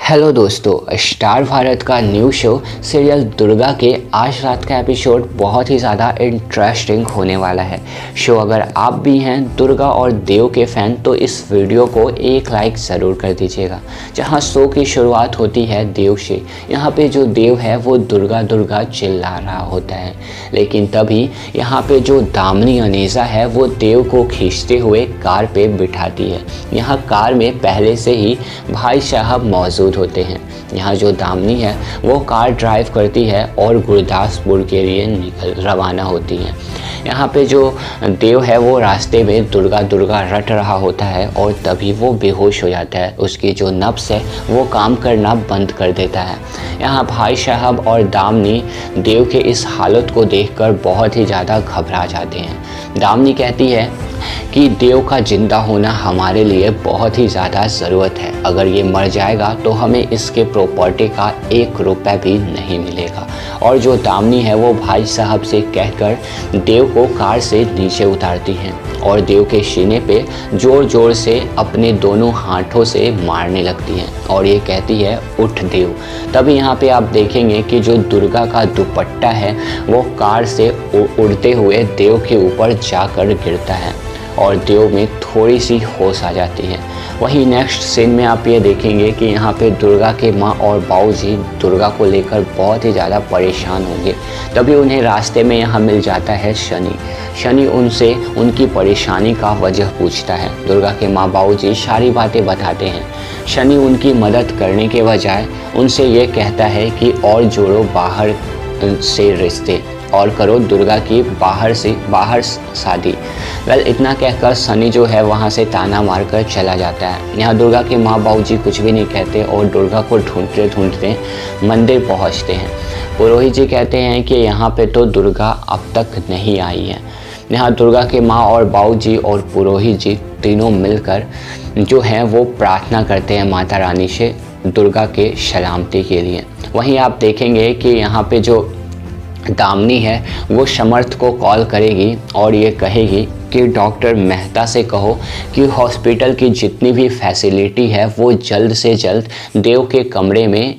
Hello दोस्तों, star Bharat का new show serial Durga के आज रात का एपिसोड बहुत ही ज़्यादा इंटरेस्टिंग होने वाला है। शो अगर आप भी हैं दुर्गा और देव के फ़ैन तो इस वीडियो को एक लाइक ज़रूर कर दीजिएगा। जहां शो की शुरुआत होती है देव से। यहां पे जो देव है वो दुर्गा दुर्गा चिल्ला रहा होता है, लेकिन तभी यहां पे जो दामिनी अनीसा है वो देव को खींचते हुए कार पे बिठाती है। यहाँ कार में पहले से ही भाई साहब मौजूद होते हैं। यहाँ जो दामिनी है वो कार ड्राइव करती है और गुरदासपुर के लिए रवाना होती है। यहाँ पे जो देव है वो रास्ते में दुर्गा दुर्गा रट रहा होता है और तभी वो बेहोश हो जाता है। उसकी जो नब्ज़ है वो काम करना बंद कर देता है। यहाँ भाई साहब और दामिनी देव के इस हालत को देखकर बहुत ही ज़्यादा घबरा जाते हैं। दामिनी कहती है कि देव का जिंदा होना हमारे लिए बहुत ही ज़्यादा ज़रूरत है। अगर ये मर जाएगा तो हमें इसके प्रॉपर्टी का 1 रुपया भी नहीं मिलेगा। और जो दामिनी है वो भाई साहब से कहकर देव को कार से नीचे उतारती हैं और देव के सीने पे ज़ोर ज़ोर से अपने दोनों हाथों से मारने लगती हैं और ये कहती है उठ देव। तभी यहाँ पे आप देखेंगे कि जो दुर्गा का दुपट्टा है वो कार से उड़ते हुए देव के ऊपर जाकर गिरता है और देव में थोड़ी सी होश आ जाती है। वहीं नेक्स्ट सीन में आप ये देखेंगे कि यहाँ पे दुर्गा के माँ और बाऊजी दुर्गा को लेकर बहुत ही ज़्यादा परेशान होंगे। तभी उन्हें रास्ते में यहाँ मिल जाता है शनि। शनि उनसे उनकी परेशानी का वजह पूछता है। दुर्गा के माँ बाऊजी सारी बातें बताते हैं। शनि उनकी मदद करने के बजाय उनसे ये कहता है कि और जोड़ो बाहर से रिश्ते और करो दुर्गा की बाहर शादी। इतना कहकर सनी जो है वहाँ से ताना मारकर चला जाता है। यहाँ दुर्गा के माँ बाबूजी कुछ भी नहीं कहते और दुर्गा को ढूंढते ढूंढते मंदिर पहुँचते हैं। पुरोहित जी कहते हैं कि यहाँ पे तो दुर्गा अब तक नहीं आई है। यहाँ दुर्गा के माँ और बाबूजी और पुरोहित जी तीनों मिलकर जो हैं वो प्रार्थना करते हैं माता रानी से दुर्गा के सलामती के लिए। वहीं आप देखेंगे कि यहाँ पे जो दामिनी है वो समर्थ को कॉल करेगी और ये कहेगी कि डॉक्टर मेहता से कहो कि हॉस्पिटल की जितनी भी फैसिलिटी है वो जल्द से जल्द देव के कमरे में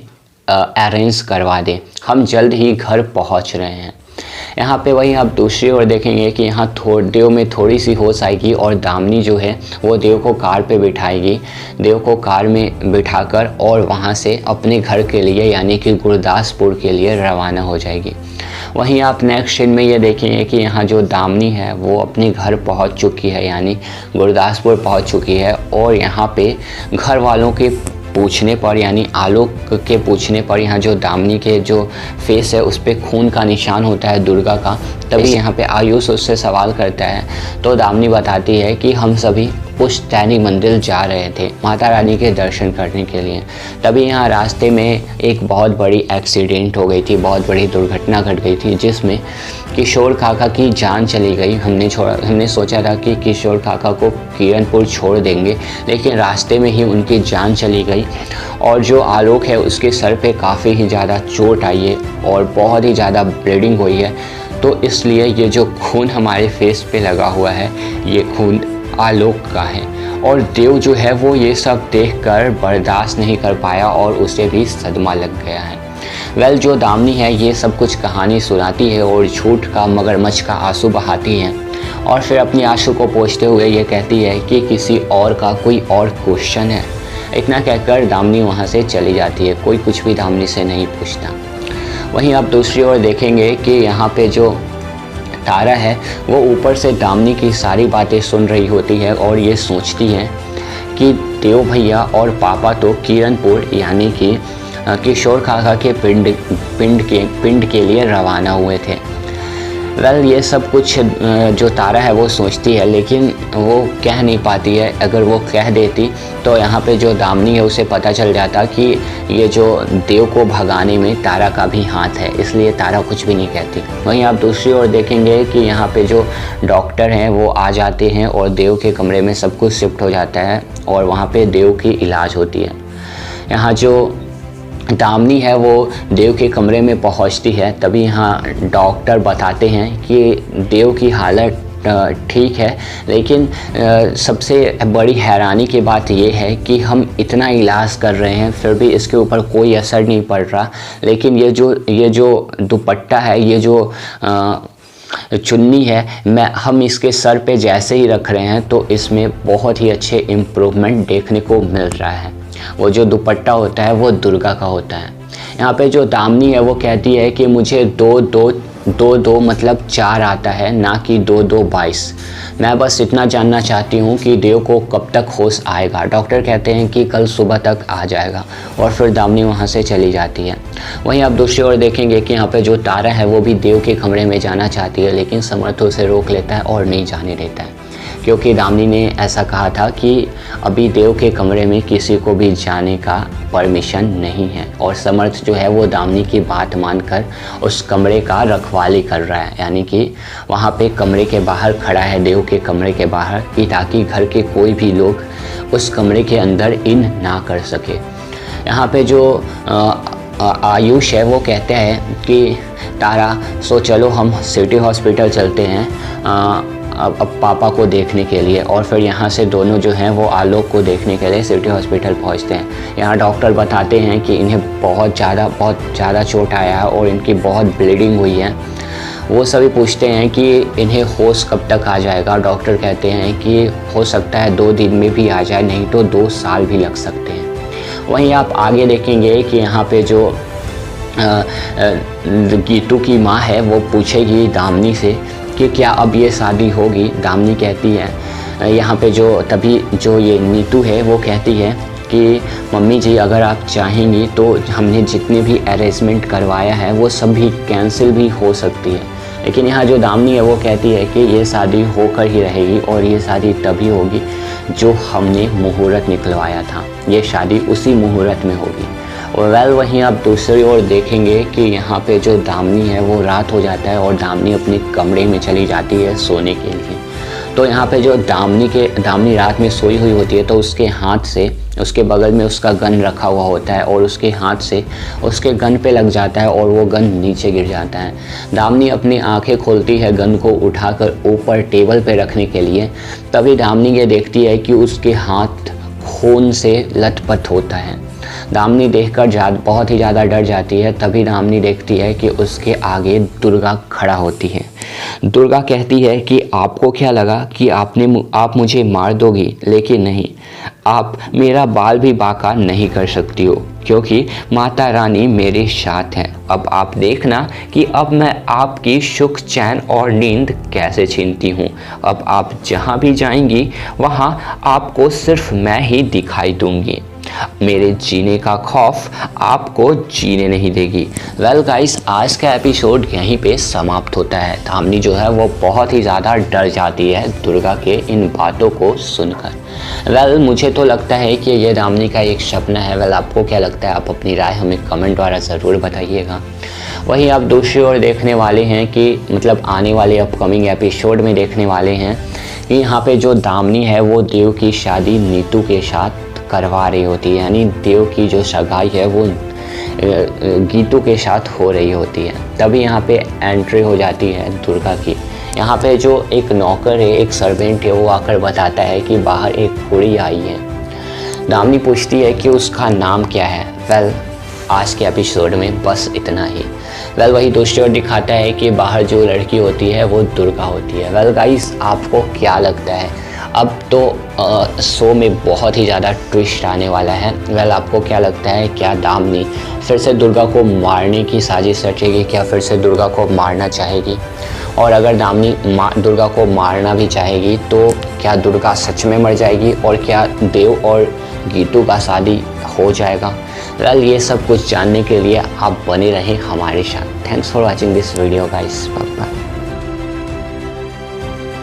अरेंज करवा दें। हम जल्द ही घर पहुंच रहे हैं। यहाँ पे वहीं आप दूसरी ओर देखेंगे कि यहाँ देव में थोड़ी सी होश आएगी और दामिनी जो है वो देव को कार पे बिठाएगी। देव को कार में बिठाकर और वहाँ से अपने घर के लिए यानी कि गुरदासपुर के लिए रवाना हो जाएगी। वहीं आप नेक्स्ट सीन में ये देखेंगे कि यहाँ जो दामिनी है वो अपने घर पहुँच चुकी है यानी गुरदासपुर पहुँच चुकी है और यहाँ पे घर वालों के पूछने पर यानी आलोक के पूछने पर यहाँ जो दामिनी के जो फेस है उस पर खून का निशान होता है दुर्गा का। तभी यहाँ पे आयुष उससे सवाल करता है तो दामिनी बताती है कि हम सभी पुश्तैनी मंदिर जा रहे थे माता रानी के दर्शन करने के लिए। तभी यहाँ रास्ते में एक बहुत बड़ी एक्सीडेंट हो गई थी, बहुत बड़ी दुर्घटना घट गई थी जिसमें किशोर काका की जान चली गई। हमने सोचा था कि किशोर काका को किरणपुर छोड़ देंगे, लेकिन रास्ते में ही उनकी जान चली गई और जो आलोक है उसके सर पे काफ़ी ही ज़्यादा चोट आई है और बहुत ही ज़्यादा ब्लीडिंग हुई है। तो इसलिए ये जो खून हमारे फेस पे लगा हुआ है ये खून आलोक का है। और देव जो है वो ये सब देखकर बर्दाश्त नहीं कर पाया और उसे भी सदमा लग गया है। जो दामिनी है ये सब कुछ कहानी सुनाती है और झूठ का मगरमच्छ का आंसू बहाती है और फिर अपनी आंसू को पोंछते हुए ये कहती है कि किसी और का कोई और क्वेश्चन है। इतना कहकर दामिनी वहाँ से चली जाती है। कोई कुछ भी दामिनी से नहीं पूछता। वहीं आप दूसरी ओर देखेंगे कि यहाँ पे जो तारा है वो ऊपर से दामिनी की सारी बातें सुन रही होती है और ये सोचती है कि देव भैया और पापा तो किरणपुर यानी कि किशोर काका के पिंड के लिए रवाना हुए थे। ये सब कुछ जो तारा है वो सोचती है लेकिन वो कह नहीं पाती है। अगर वो कह देती तो यहाँ पे जो दामिनी है उसे पता चल जाता कि ये जो देव को भगाने में तारा का भी हाथ है, इसलिए तारा कुछ भी नहीं कहती। वहीं आप दूसरी ओर देखेंगे कि यहाँ पे जो डॉक्टर हैं वो आ जाते हैं और देव के कमरे में सब कुछ शिफ्ट हो जाता है और वहाँ पे देव की इलाज होती है। यहाँ जो दामिनी है वो देव के कमरे में पहुंचती है। तभी यहाँ डॉक्टर बताते हैं कि देव की हालत ठीक है, लेकिन सबसे बड़ी हैरानी की बात ये है कि हम इतना इलाज कर रहे हैं फिर भी इसके ऊपर कोई असर नहीं पड़ रहा। लेकिन ये जो दुपट्टा है, ये जो चुन्नी है, हम इसके सर पे जैसे ही रख रहे हैं तो इसमें बहुत ही अच्छे इम्प्रूवमेंट देखने को मिल रहा है। वो जो दुपट्टा होता है वो दुर्गा का होता है। यहाँ पे जो दामिनी है वो कहती है कि मुझे दो मतलब 4 आता है, ना कि 2 22। मैं बस इतना जानना चाहती हूँ कि देव को कब तक होश आएगा। डॉक्टर कहते हैं कि कल सुबह तक आ जाएगा और फिर दामिनी वहाँ से चली जाती है। वहीं आप दूसरी ओर देखेंगे कि यहाँ पे जो तारा है वो भी देव के कमरे में जाना चाहती है, लेकिन समर्थ उसे रोक लेता है और नहीं जाने देता है, क्योंकि दामिनी ने ऐसा कहा था कि अभी देव के कमरे में किसी को भी जाने का परमिशन नहीं है। और समर्थ जो है वो दामिनी की बात मानकर उस कमरे का रखवाली कर रहा है, यानी कि वहाँ पे कमरे के बाहर खड़ा है, देव के कमरे के बाहर, कि ताकि घर के कोई भी लोग उस कमरे के अंदर इन ना कर सके। यहाँ पे जो आयुष है वो कहते हैं कि तारा सो चलो हम सिटी हॉस्पिटल चलते हैं अब पापा को देखने के लिए। और फिर यहाँ से दोनों जो हैं वो आलोक को देखने के लिए सिटी हॉस्पिटल पहुँचते हैं। यहाँ डॉक्टर बताते हैं कि इन्हें बहुत ज़्यादा चोट आया है और इनकी बहुत ब्लीडिंग हुई है। वो सभी पूछते हैं कि इन्हें होश कब तक आ जाएगा। डॉक्टर कहते हैं कि हो सकता है 2 दिन में भी आ जाए, नहीं तो 2 साल भी लग सकते हैं। वहीं आप आगे देखेंगे कि यहाँ पे जो गीतू की माँ है वो पूछेगी दामिनी से कि क्या अब ये शादी होगी। दामिनी कहती है यहाँ पे तभी जो ये नीतू है वो कहती है कि मम्मी जी अगर आप चाहेंगी तो हमने जितने भी अरेंजमेंट करवाया है वो सब भी कैंसिल भी हो सकती है। लेकिन यहाँ जो दामिनी है वो कहती है कि ये शादी होकर ही रहेगी और ये शादी तभी होगी जो हमने मुहूर्त निकलवाया था, ये शादी उसी मुहूर्त में होगी। और वहीं आप दूसरी ओर देखेंगे कि यहाँ पे जो दामिनी है वो रात हो जाता है और दामिनी अपने कमरे में चली जाती है सोने के लिए। तो यहाँ पे जो दामिनी रात में सोई हुई होती है तो उसके हाथ से, उसके बगल में उसका गन रखा हुआ होता है और उसके हाथ से उसके गन पे लग जाता है और वो गन नीचे गिर जाता है। दामिनी अपनी आंखें खोलती है गन को उठाकर ऊपर टेबल पे रखने के लिए। तभी दामिनी ये देखती है कि उसके हाथ खून से लथपथ होता है। दामिनी देखकर बहुत ही ज़्यादा डर जाती है। तभी दामिनी देखती है कि उसके आगे दुर्गा खड़ा होती है। दुर्गा कहती है कि आपको क्या लगा कि आप मुझे मार दोगी, लेकिन नहीं, आप मेरा बाल भी बांका नहीं कर सकती हो, क्योंकि माता रानी मेरे साथ हैं। अब आप देखना कि अब मैं आपकी सुख चैन और नींद कैसे छीनती हूँ। अब आप जहाँ भी जाएंगी वहाँ आपको सिर्फ मैं ही दिखाई दूंगी। मेरे जीने का खौफ आपको जीने नहीं देगी। वेल गाइस, आज का एपिसोड यहीं पे समाप्त होता है। दामिनी जो है वो बहुत ही ज़्यादा डर जाती है दुर्गा के इन बातों को सुनकर। वेल मुझे तो लगता है कि ये दामिनी का एक सपना है। वेल आपको क्या लगता है? आप अपनी राय हमें कमेंट द्वारा ज़रूर बताइएगा। वहीं आप दूसरी ओर देखने वाले हैं कि मतलब आने वाले अपकमिंग एपिसोड में देखने वाले हैं कि यहाँ पे जो दामिनी है वो देव की शादी नीतू के साथ करवा रही होती है, यानी देव की जो सगाई है वो गीतू के साथ हो रही होती है। तभी यहाँ पे एंट्री हो जाती है दुर्गा की। यहाँ पे जो एक नौकर है, एक सर्वेंट है, वो आकर बताता है कि बाहर एक कुड़ी आई है। दामिनी पूछती है कि उसका नाम क्या है। वेल आज के एपिसोड में बस इतना ही। वेल वही दूसरी ओर दिखाता है कि बाहर जो लड़की होती है वो दुर्गा होती है। वेल गाइस, आपको क्या लगता है? अब तो शो में बहुत ही ज़्यादा ट्विस्ट आने वाला है। वेल आपको क्या लगता है? क्या दामिनी फिर से दुर्गा को मारने की साजिश रचेगी? क्या फिर से दुर्गा को मारना चाहेगी? और अगर दामिनी दुर्गा को मारना भी चाहेगी तो क्या दुर्गा सच में मर जाएगी और क्या देव और गीतू का शादी हो जाएगा? वेल ये सब कुछ जानने के लिए आप बने रहें हमारे साथ। Thanks for watching this video guys. Bye bye.